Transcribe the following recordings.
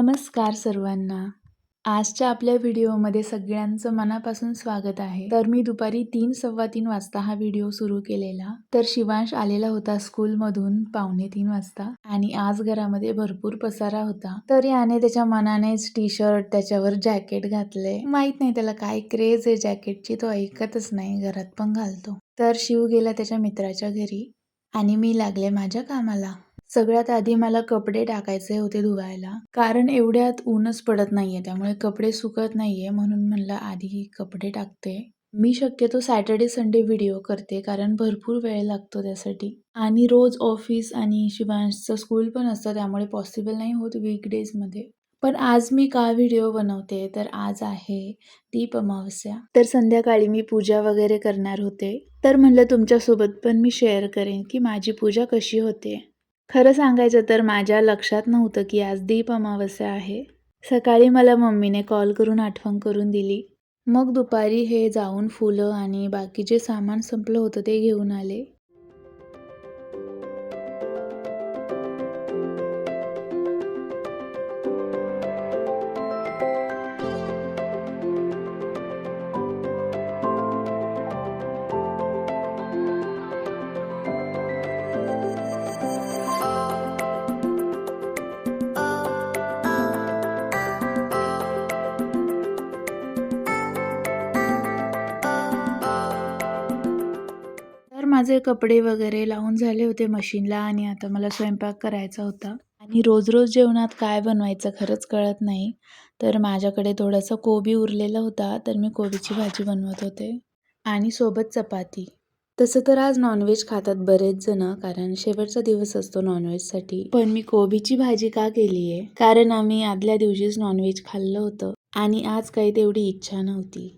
नमस्कार सर्वांना. आजच्या आपल्या व्हिडिओमध्ये सगळ्यांचं मनापासून स्वागत आहे. तर मी दुपारी 3:15 वाजता हा व्हिडिओ सुरू केलेला. तर शिवांश आलेला होता स्कूलमधून 2:45 वाजता आणि आज घरामध्ये भरपूर पसारा होता. तर याने त्याच्या मनानेच टी-शर्ट त्याच्यावर जॅकेट घातले. माहित नाही त्याला काय क्रेज आहे जॅकेटची, तो ऐकतच नाही, घरात पण घालतो. तर शिव गेला त्याच्या मित्राच्या घरी आणि मी लागले माझ्या कामाला. सगळ्यात आधी मला कपडे टाकायचे होते धुवायला, कारण एवढ्यात ऊनच पडत नाहीये, त्यामुळे कपडे सुकत नाहीये, म्हणून म्हणलं आधी कपडे टाकते. मी शक्यतो सॅटर्डे संडे व्हिडिओ करते, कारण भरपूर वेळ लागतो त्यासाठी आणि रोज ऑफिस आणि शिवांशचं स्कूल पण असतं, त्यामुळे पॉसिबल नाही होत वीकडेजमध्ये. पण आज मी का व्हिडिओ बनवते, तर आज आहे दीप अमावस्या. तर संध्याकाळी मी पूजा वगैरे करणार होते, तर म्हणलं तुमच्यासोबत पण मी शेअर करेन की माझी पूजा कशी होते. खरं सांगायचं तर माझ्या लक्षात नव्हतं की आज दीप अमावस्या आहे. सकाळी मला मम्मीने कॉल करून आठवण करून दिली. मग दुपारी हे जाऊन फुलं आणि बाकी जे सामान संपलं होतं ते घेऊन आले. तर माझे कपडे वगैरे लावून झाले होते मशीनला आणि आता मला स्वयंपाक करायचा होता आणि रोज रोज जेवणात काय बनवायचं खरंच कळत नाही. तर माझ्याकडे थोडासा कोबी उरलेला होता, तर मी कोबीची भाजी बनवत होते आणि सोबत चपाती. तसं तर आज नॉनव्हेज खातात बरेच जण, कारण शेवटचा दिवस असतो नॉनव्हेजसाठी. पण मी कोबीची भाजी का केली आहे, कारण आम्ही आदल्या दिवशीच नॉनव्हेज खाल्लं होतं आणि आज काही तेवढी इच्छा नव्हती.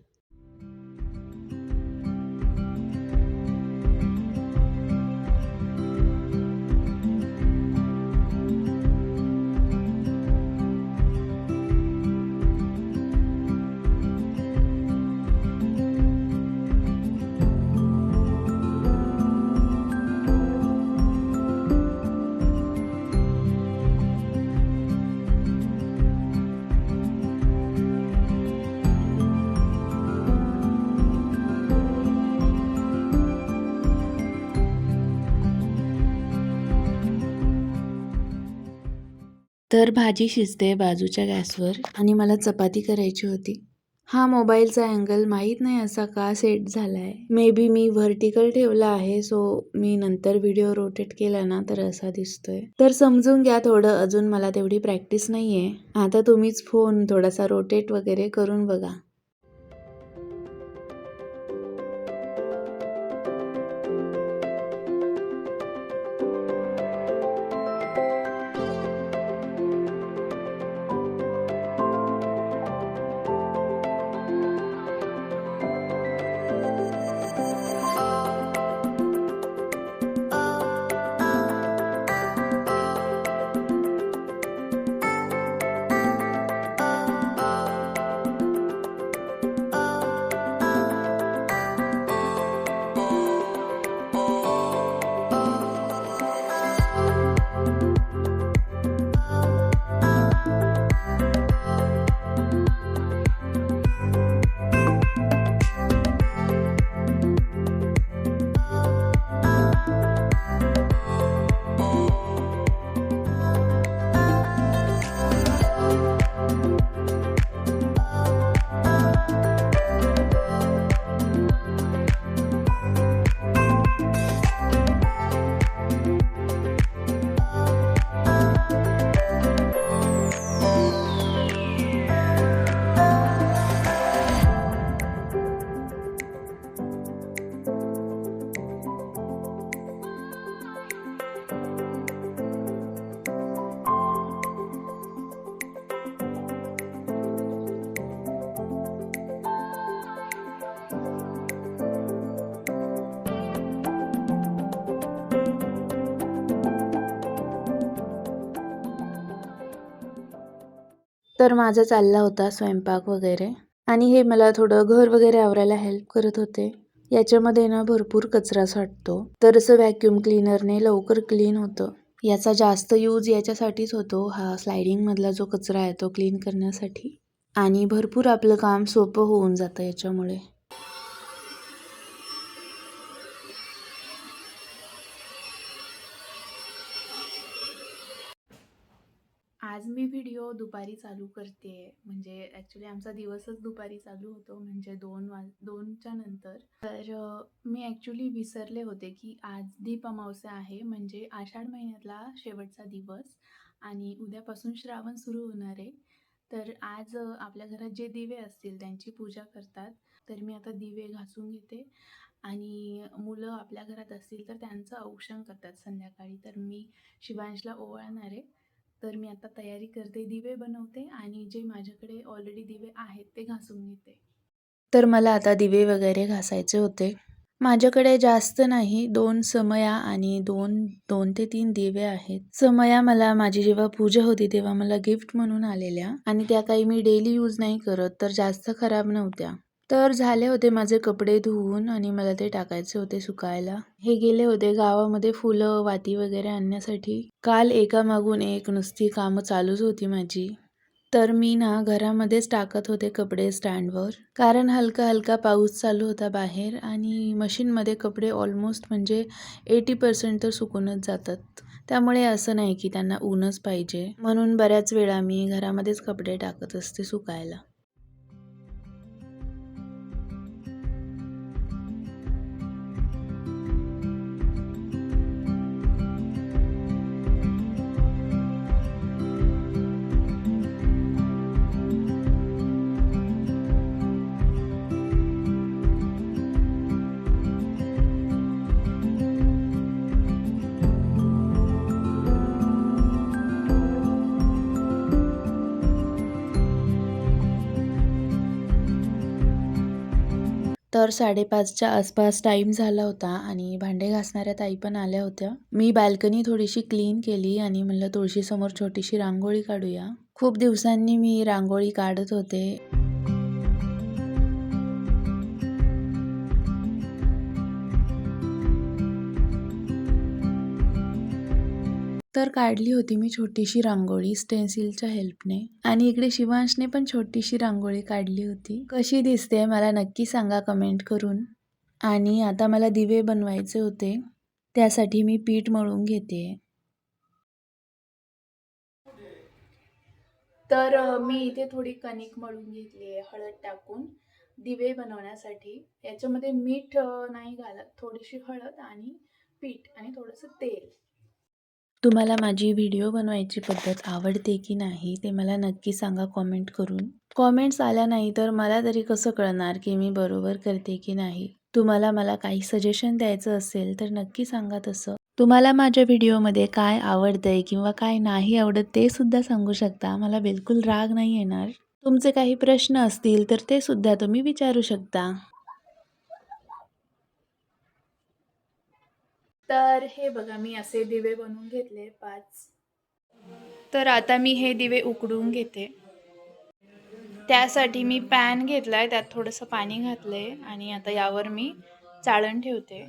तर भाजी शिजते बाजूच्या गॅसवर आणि मला चपाती करायची होती. हा मोबाईलचा अँगल माहीत नाही असा का सेट झालाय. मे बी मी व्हर्टिकल ठेवला आहे, सो मी नंतर व्हिडिओ रोटेट केला ना तर असा दिसतोय. तर समजून घ्या थोडं, अजून मला तेवढी प्रॅक्टिस नाहीये. आता तुम्हीच फोन थोडासा रोटेट वगैरे करून बघा. तर माझा चालला होता स्वयंपाक वगैरे आणि हे मला थोडं घर वगैरे आवरायला हेल्प करत होते. याच्यामध्ये ना भरपूर कचरा साठतो, तर असं व्हॅक्यूम क्लीनरने लवकर क्लीन होतं. याचा जास्त यूज याच्यासाठीच होतो, हा स्लायडिंगमधला जो कचरा आहे तो क्लीन करण्यासाठी, आणि भरपूर आपलं काम सोपं होऊन जातं याच्यामुळे. आज मी व्हिडिओ दुपारी चालू करतेय, म्हणजे ॲक्च्युली आमचा दिवसच दुपारी चालू होतो, म्हणजे 2च्या नंतर. तर मी ॲक्च्युली विसरले होते की आज दीप अमावस्या आहे, म्हणजे आषाढ महिन्यातला शेवटचा दिवस आणि उद्यापासून श्रावण सुरू होणार आहे. तर आज आपल्या घरात जे दिवे असतील त्यांची पूजा करतात. तर मी आता दिवे घासून घेते आणि मुलं आपल्या घरात असतील तर त्यांचं औक्षण करतात संध्याकाळी. तर मी शिवांशला ओवाळणार आहे. तर मी आता तयारी करते, दिवे बनवते आणि जे माझ्याकडे ऑलरेडी दिवे आहेत ते घासून घेते. तर मला आता दिवे वगैरे घासायचे होते. माझ्याकडे जास्त नाही, 2 समया आणि 2 ते 3 दिवे आहेत. समया मला माझी जेव्हा पूजा होती तेव्हा मला गिफ्ट म्हणून आलेल्या, आणि त्या काही मी डेली यूज नाही करत, तर जास्त खराब नव्हत्या. तर झाले होते माझे कपडे धुवून आणि मला ते टाकायचे होते सुकायला. हे गेले होते गावामध्ये फुलं, वाती वगैरे आणण्यासाठी. काल एकामागून एक नुसती कामं चालूच होती माझी. तर मी ना घरामध्येच टाकत होते कपडे स्टँडवर, कारण हलका हलका पाऊस चालू होता बाहेर आणि मशीनमध्ये कपडे ऑलमोस्ट म्हणजे 80% तर सुकूनच जातात. त्यामुळे असं नाही की त्यांना ऊनच पाहिजे, म्हणून बऱ्याच वेळा मी घरामध्येच कपडे टाकत असते सुकायला. तर 5:30च्या आसपास टाईम झाला होता आणि भांडे घासणाऱ्या ताई पण आल्या होत्या. मी बाल्कनी थोडीशी क्लीन केली आणि म्हणलं तुळशीसमोर छोटीशी रांगोळी काढूया. खूप दिवसांनी मी रांगोळी काढत होते. तर काढली होती मी छोटीशी रांगोळी स्टेन्सिलच्या हेल्पने, आणि इकडे शिवांशने पण छोटीशी रांगोळी काढली होती. कशी दिसते मला नक्की सांगा कमेंट करून. आणि आता मला दिवे बनवायचे होते, त्यासाठी मी पीठ मळून घेते. तर मी इथे थोडी कणिक मळून घेतली आहे हळद टाकून दिवे बनवण्यासाठी. याच्यामध्ये मीठ नाही घालत, थोडीशी हळद आणि पीठ आणि थोडंसं तेल. तुम्हाला माझी व्हिडिओ बनवायची पद्धत आवडते की नाही ते मला नक्की सांगा कॉमेंट करून. कॉमेंट्स आल्या नाही तर मला तरी कसं कळणार की मी बरोबर करते की नाही. तुम्हाला मला काही सजेशन द्यायचं असेल तर नक्की सांगा तसं. तुम्हाला माझ्या व्हिडिओमध्ये काय आवडतंय किंवा काय नाही आवडत ते सुद्धा सांगू शकता. मला बिलकुल राग नाही येणार. तुमचे काही प्रश्न असतील तर ते सुद्धा तुम्ही विचारू शकता. तर हे बघा मी असे दिवे बनवून घेतले 5. तर आता मी हे दिवे उकडून घेते. त्यासाठी मी पॅन घेतलाय, त्यात थोडंसं पाणी घातलंय आणि आता यावर मी चाळण ठेवते.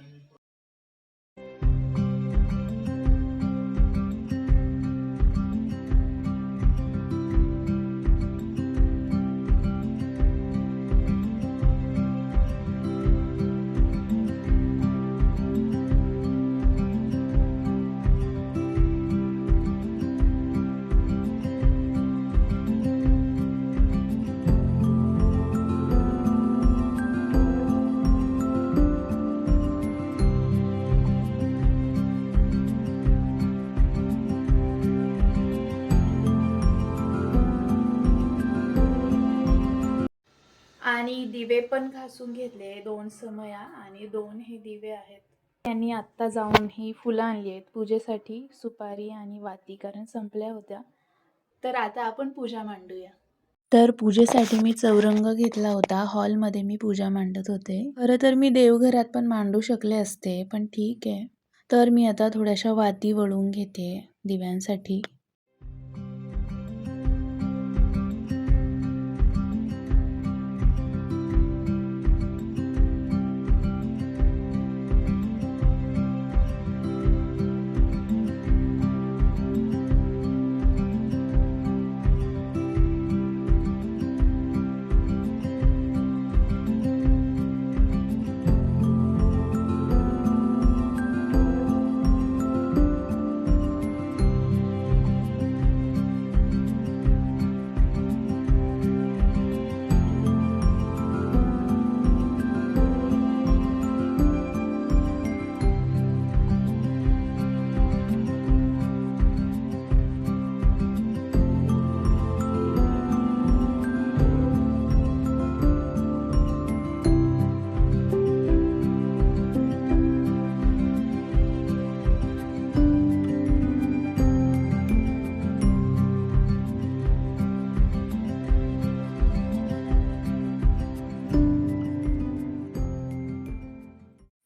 आणि दिवे पण घासून घेतले, 2 समया आणि 2 हे दिवे आहेत. त्यांनी आत्ता जाऊन ही फुलं आणली आहेत पूजेसाठी, सुपारी आणि वाती, कारण संपल्या होत्या. तर आता आपण पूजा मांडूया. तर पूजेसाठी मी चौरंग घेतला होता. हॉलमध्ये मी पूजा मांडत होते. खरं तर मी देवघरात पण मांडू शकले असते, पण ठीक आहे. तर मी आता थोड्याशा वाती वळून घेते दिव्यांसाठी.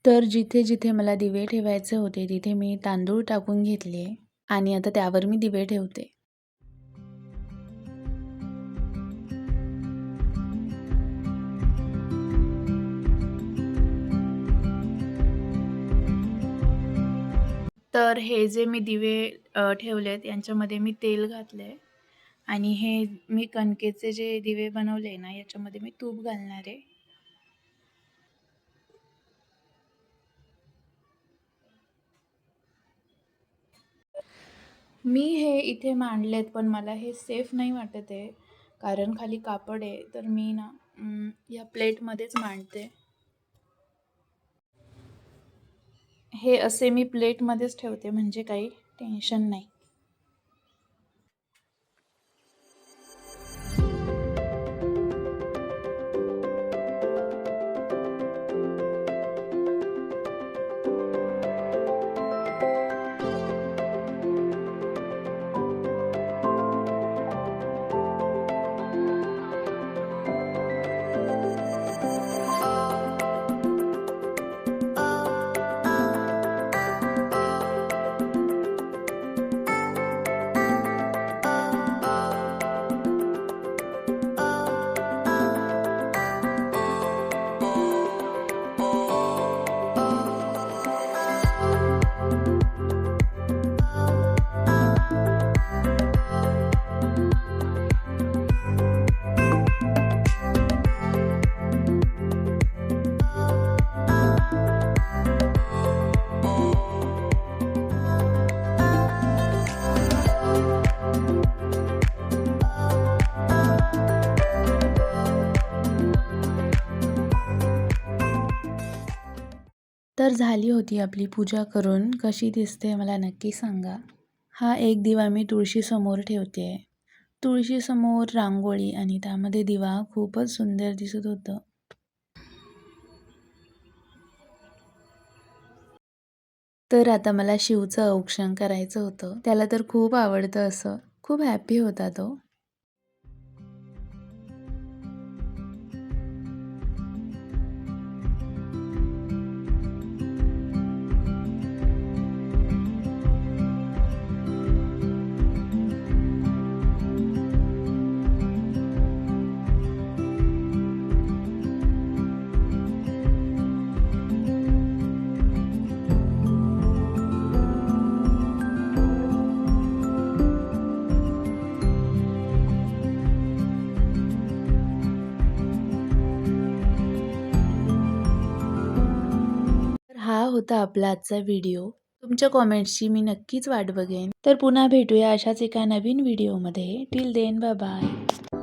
तर जिथे जिथे मला दिवे ठेवायचे होते तिथे मी तांदूळ टाकून घेतले आणि आता त्यावर मी दिवे ठेवते. तर हे जे मी दिवे ठेवलेत यांच्यामध्ये मी तेल घातलंय आणि हे मी कणकेचे जे दिवे बनवले ना याच्यामध्ये मी तूप घालणार आहे. मी हे इथे मांडलेत पण मला हे सेफ नाही वाटत आहे, कारण खाली कापड आहे. तर मी ना या प्लेटमध्येच मांडते. हे असे मी प्लेटमध्येच ठेवते म्हणजे काही टेन्शन नाही. तर झाली होती आपली पूजा करून. कशी दिसते मला नक्की सांगा. हा एक दिवा मी तुळशीसमोर ठेवते. तुळशीसमोर रांगोळी आणि त्यामध्ये दिवा खूपच सुंदर दिसत होतं. तर आता मला शिवचं औक्षण करायचं होतं. त्याला तर खूप आवडतं असं. खूप हॅपी होता तो. हा होता आपला आजचा व्हिडिओ. तुमच्या कॉमेंट्सची मी नक्कीच वाट बघेन. तर पुन्हा भेटूया अशाच एका नवीन व्हिडिओमध्ये. Till then bye bye.